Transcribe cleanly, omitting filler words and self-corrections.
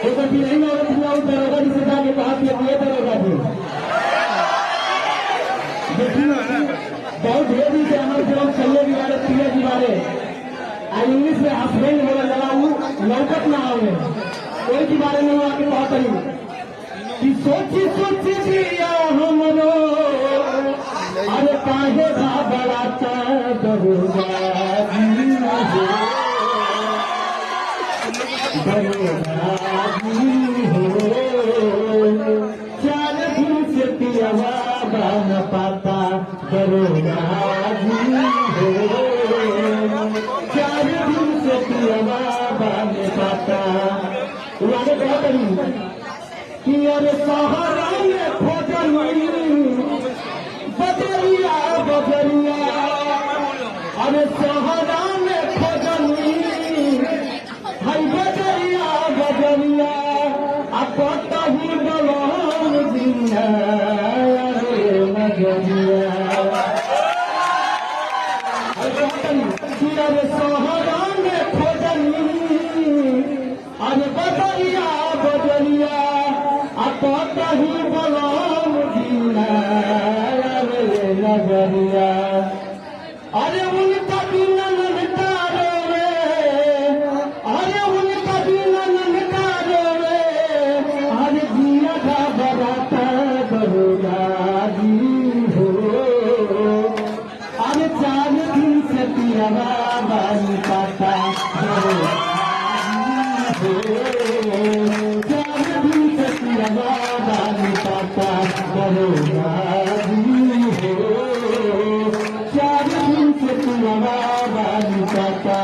एक बार फिर नहीं औरत हुआ उस दरोगा जी से जाके कहा कि ये दरोगा जी बहुत ढेर दिन से हमारे जो चलने की बारे पिए की बारे इंग्लिश में हस्बैंड बोला जला लौकत ना आवे कोई की बारे में आके बहुत रही कि सोची सोची दिया हमरो अरे काहे घबराता दरोगा चार दिन से पियावा बान पाता दरोगा चार दिन से पियावा बान पाता वाले बहुत कि अरे सहारा में खोजनी बजरिया बजरिया अरे सहारा में खोजनी हई बजरिया बजरिया अब कहीं बलौन दिया नजरिया अरे सहारा में खोजनी अरे बजरिया बजरिया कहीं बलौन दिया नजरिया अरे उनका बिना ननकारो रे अरे उनका बिना ननकारो रे अरे जिया का बराता दरोगा जी हो अरे चार दिन से पियावा बानी पाता दरोगा दरोगा चार दिन से तुम्हारा बानी पाता